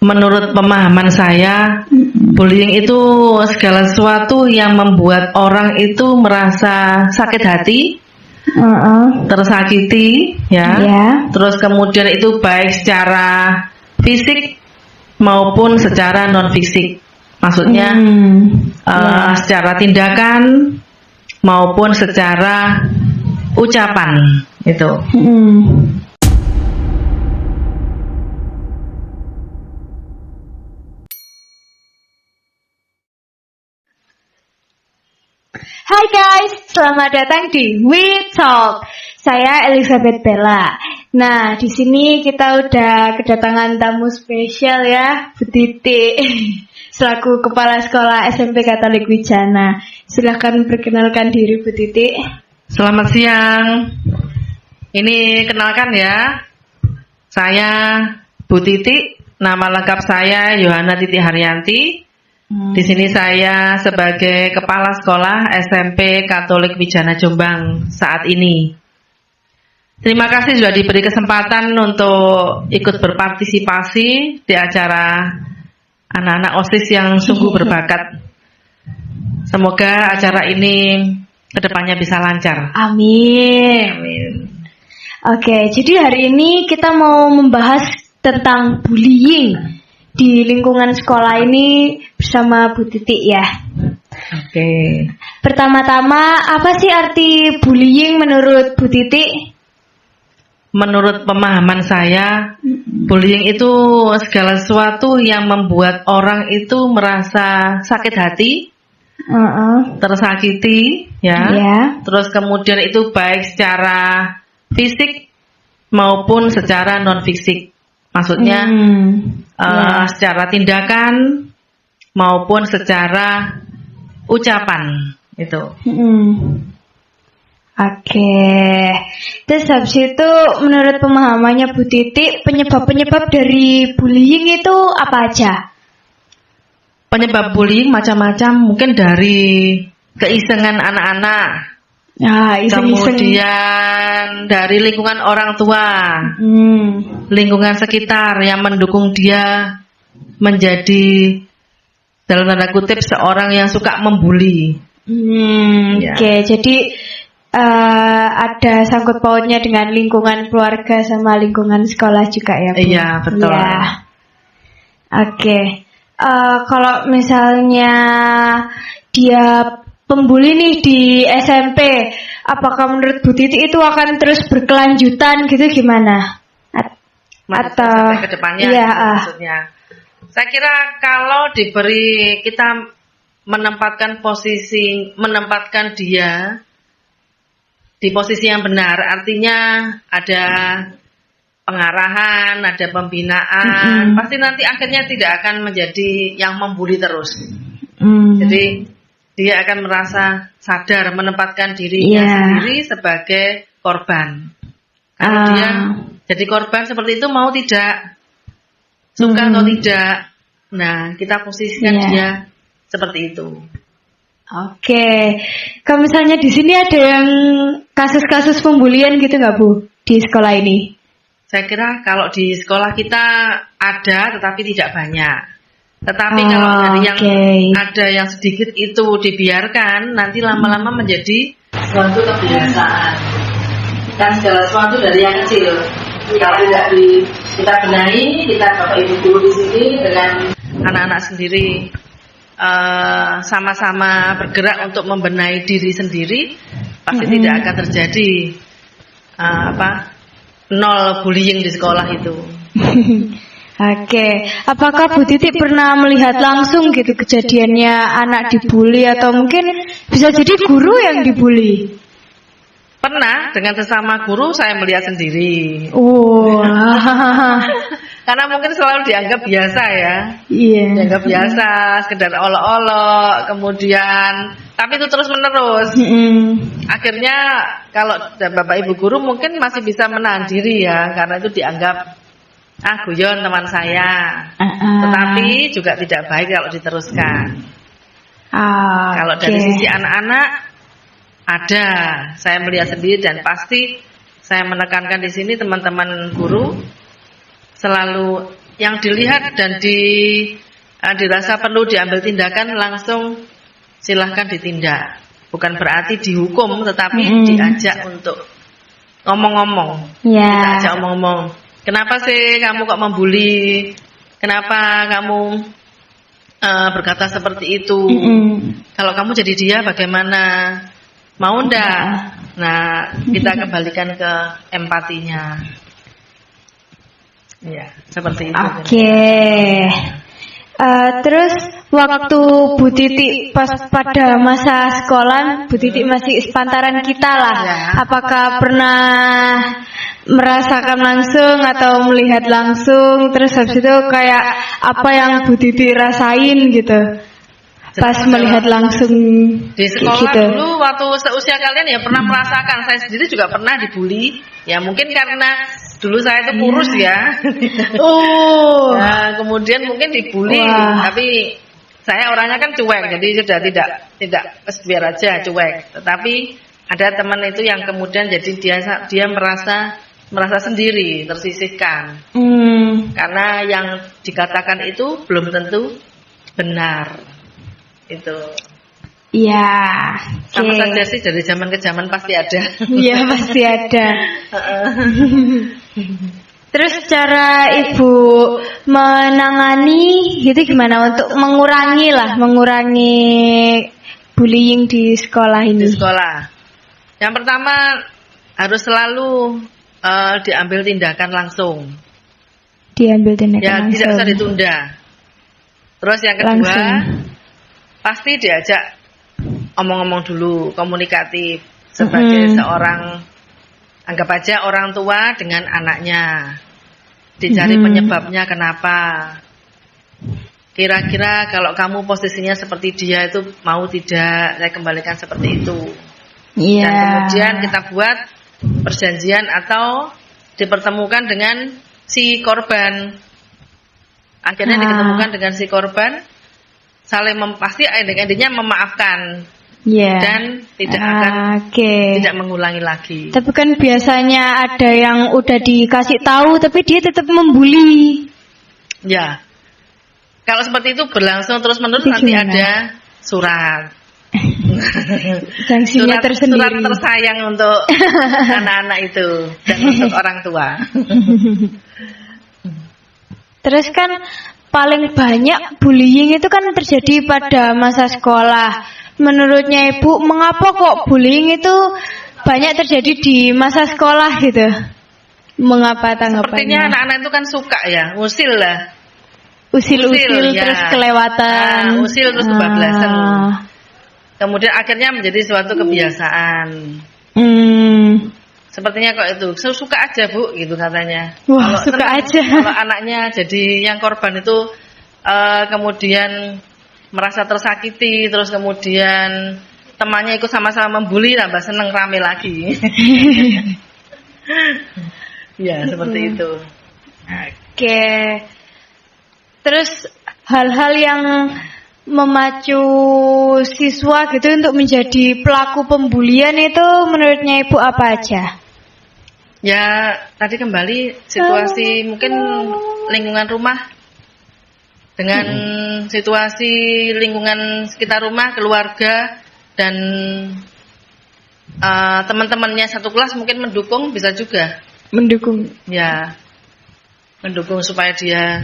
Menurut pemahaman saya, bullying itu segala sesuatu yang membuat orang itu merasa sakit hati, tersakiti, ya. Terus kemudian itu baik secara fisik maupun secara non fisik. Maksudnya secara tindakan maupun secara ucapan itu. Hai guys, selamat datang di We Talk. Saya Elizabeth Bella. Nah, di sini kita udah kedatangan tamu spesial ya, Bu Titi, selaku Kepala Sekolah SMP Katolik Wijana. Silahkan perkenalkan diri Bu Titi. Selamat siang. Ini kenalkan ya, saya Bu Titi. Nama lengkap saya Yohana Titi Haryanti. Di sini saya sebagai Kepala Sekolah SMP Katolik Wijana Jombang saat ini. Terima kasih sudah diberi kesempatan untuk ikut berpartisipasi di acara anak-anak OSIS yang sungguh berbakat. Semoga acara ini kedepannya bisa lancar. Amin. Oke, jadi hari ini kita mau membahas tentang bullying di lingkungan sekolah ini bersama Bu Titi ya. Oke. Pertama-tama, apa sih arti bullying menurut Bu Titi? Menurut pemahaman saya, bullying itu segala sesuatu yang membuat orang itu merasa sakit hati, tersakiti, ya. Terus kemudian itu baik secara fisik maupun secara non fisik. Maksudnya secara tindakan maupun secara ucapan itu. Oke. Terus habis itu menurut pemahamannya Bu Titi, penyebab-penyebab dari bullying itu apa aja? Penyebab bullying macam-macam, mungkin dari keisengan anak-anak. Kemudian dari lingkungan orang tua, lingkungan sekitar yang mendukung dia menjadi dalam tanda kutip seorang yang suka membuli. Oke, jadi ada sangkut pautnya dengan lingkungan keluarga sama lingkungan sekolah juga ya Bu? Iya, betul. Oke, kalau misalnya dia pembuli nih di SMP, apakah menurut Bu Titi itu akan terus berkelanjutan gitu gimana? Atau ke depannya maksudnya. Saya kira kalau diberi kita menempatkan dia di posisi yang benar, artinya ada pengarahan, ada pembinaan, pasti nanti akhirnya tidak akan menjadi yang membuli terus. Jadi dia akan merasa sadar menempatkan dirinya sendiri sebagai korban. Kalau dia jadi korban seperti itu mau tidak, suka atau tidak, nah kita posisikan dia seperti itu. Oke, kalau misalnya di sini ada yang kasus-kasus pembulian gitu nggak Bu di sekolah ini? Saya kira kalau di sekolah kita ada, tetapi tidak banyak. Tetapi kalau dari yang ada yang sedikit itu dibiarkan, nanti lama-lama menjadi suatu kebiasaan. Dan segala sesuatu dari yang kecil. Kalau tidak kita benahi, kita Bapak Ibu guru di sini dengan anak-anak sendiri sama-sama bergerak untuk membenahi diri sendiri, pasti tidak akan terjadi nol bullying di sekolah itu. Oke, apakah Bu Titi pernah melihat langsung gitu kejadiannya anak dibully atau mungkin bisa jadi guru yang dibully? Pernah, dengan sesama guru saya melihat sendiri. Karena mungkin selalu dianggap biasa ya. Dianggap biasa, sekedar olok-olok, kemudian tapi itu terus menerus. Akhirnya kalau Bapak Ibu guru mungkin masih bisa menahan diri ya, karena itu dianggap guyon teman saya. Tetapi juga tidak baik kalau diteruskan. Kalau dari sisi anak-anak ada, saya melihat sendiri dan pasti saya menekankan di sini teman-teman guru selalu yang dilihat dan dirasa perlu diambil tindakan, langsung silahkan ditindak. Bukan berarti dihukum, tetapi diajak untuk ngomong-ngomong. Kita ajak ngomong-ngomong. Kenapa sih kamu kok membuli? Kenapa kamu berkata seperti itu? Kalau kamu jadi dia bagaimana? Mau ndak? Nah, kita kembalikan ke empatinya. Ya, seperti itu. Terus waktu Bu Titi pas pada masa sekolah, Bu Titi masih sepantaran kita lah. Apakah pernah merasakan langsung atau melihat langsung? Terus habis itu kayak apa yang Bu Titi rasain gitu? Pas melihat langsung di sekolah gitu. Dulu waktu seusia kalian ya pernah merasakan. Saya sendiri juga pernah dibully. Ya mungkin karena dulu saya itu kurus ya. Nah, kemudian mungkin dibully. Tapi saya orangnya kan cuek, jadi sudah tidak biar aja cuek. Tetapi ada teman itu yang kemudian jadi dia merasa sendiri, tersisihkan. Karena yang dikatakan itu belum tentu benar. Itu. Iya. Sama saja sih dari zaman ke zaman pasti ada. Iya pasti ada. Terus cara Ibu menangani gitu gimana untuk mengurangi bullying di sekolah ini? Di sekolah. Yang pertama harus selalu diambil tindakan langsung. Diambil tindakan langsung. Tidak bisa ditunda. Terus yang kedua, pasti diajak omong-omong dulu, komunikatif sebagai seorang, anggap aja orang tua dengan anaknya. Dicari penyebabnya kenapa. Kira-kira kalau kamu posisinya seperti dia itu mau tidak saya kembalikan seperti itu. Dan kemudian kita buat perjanjian atau dipertemukan dengan si korban. Akhirnya diketemukan dengan si korban, saling pasti intinya memaafkan dan tidak akan tidak mengulangi lagi. Tapi kan biasanya ada yang udah dikasih tahu tapi dia tetap membuli. Ya, kalau seperti itu berlangsung terus menerus nanti ada surat. Sanksinya tersendiri. Surat tersayang untuk anak-anak itu dan untuk orang tua. Terus kan paling banyak bullying itu kan terjadi pada masa sekolah. Menurutnya Ibu, mengapa kok bullying itu banyak terjadi di masa sekolah gitu? Mengapa tanggapannya? Sepertinya anak-anak itu kan suka ya, usil lah. Usil-usil ya. Terus kelewatan. Usil terus kebablasan. Kemudian akhirnya menjadi suatu kebiasaan. Sepertinya kok itu suka aja Bu gitu katanya. Wah, kalau suka aja. Kalau anaknya jadi yang korban itu kemudian merasa tersakiti, terus kemudian temannya ikut sama-sama membuli, tambah seneng rame lagi. Ya seperti itu. Oke. Terus hal-hal yang memacu siswa gitu untuk menjadi pelaku pembulian itu menurutnya Ibu apa aja? Ya, tadi kembali situasi mungkin lingkungan rumah dengan situasi lingkungan sekitar rumah, keluarga dan teman-temannya satu kelas mungkin mendukung, bisa juga. Mendukung. Ya, mendukung supaya dia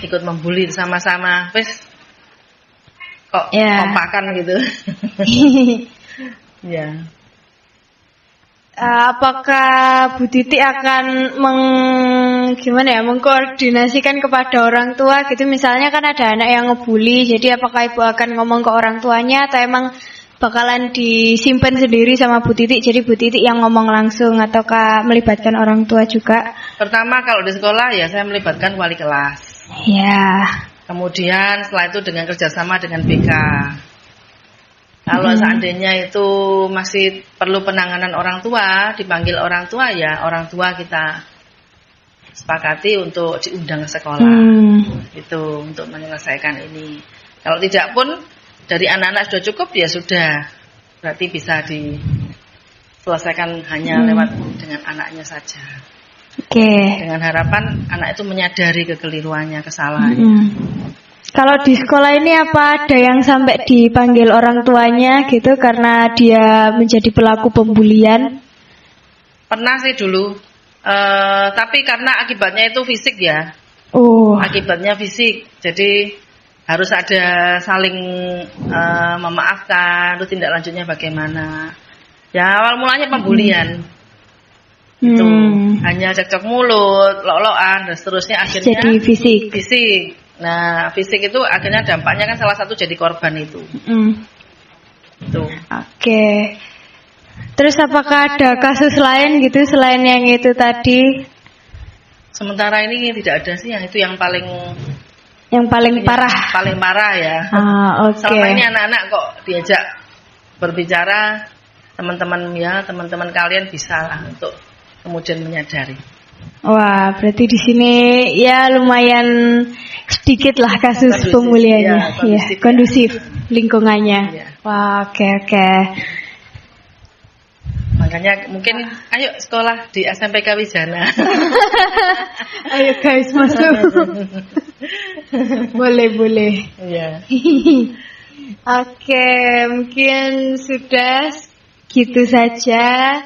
ikut membuli sama-sama. Wes kok kompakan gitu. Ya. Apakah Bu Titi akan mengkoordinasikan kepada orang tua gitu, misalnya kan ada anak yang ngebully, jadi apakah Ibu akan ngomong ke orang tuanya atau emang bakalan disimpan sendiri sama Bu Titi, jadi Bu Titi yang ngomong langsung ataukah melibatkan orang tua juga? Pertama kalau di sekolah ya saya melibatkan wali kelas. Ya. Kemudian setelah itu dengan kerjasama dengan BK. Kalau seandainya itu masih perlu penanganan orang tua, dipanggil orang tua ya orang tua kita sepakati untuk diundang ke sekolah. Itu untuk menyelesaikan ini. Kalau tidak pun dari anak-anak sudah cukup ya sudah. Berarti bisa diselesaikan hanya lewat dengan anaknya saja. Oke. Dengan harapan anak itu menyadari kekeliruannya, kesalahan. Kalau di sekolah ini apa ada yang sampai dipanggil orang tuanya gitu karena dia menjadi pelaku pembulian? Pernah sih dulu, tapi karena akibatnya itu fisik ya. Akibatnya fisik, jadi harus ada saling memaafkan, terus tindak lanjutnya bagaimana. Ya awal mulanya pembulian. Itu hanya cekcok mulut, lok-lokan dan seterusnya akhirnya jadi fisik. Nah, fisik itu akhirnya dampaknya kan salah satu jadi korban itu. Itu. Oke. Terus apakah ada kasus lain gitu selain yang itu tadi? Sementara ini tidak ada sih, yang itu yang paling parah. Paling parah ya. Oke. Selama ini anak-anak kok diajak berbicara, teman-teman kalian bisa lah untuk kemudian menyadari. Wah, berarti di sini ya lumayan sedikit lah kasus pembuliannya, kondusif lingkungannya. Ya. Wah, oke. Makanya mungkin ayo sekolah di SMPK Wijana. Ayo guys masuk. boleh. Iya. Oke, mungkin sudah gitu saja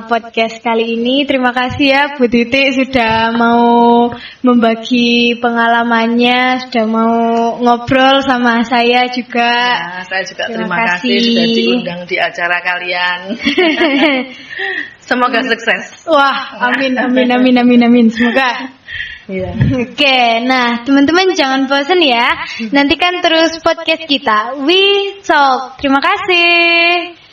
podcast kali ini. Terima kasih ya Bu Titi sudah mau membagi pengalamannya, sudah mau ngobrol sama saya juga. Ya, saya juga terima kasih sudah diundang di acara kalian. Semoga sukses. Wah, amin. Semoga. Ya. Oke, nah teman-teman jangan bosan ya. Nantikan terus podcast kita We Talk. Terima kasih.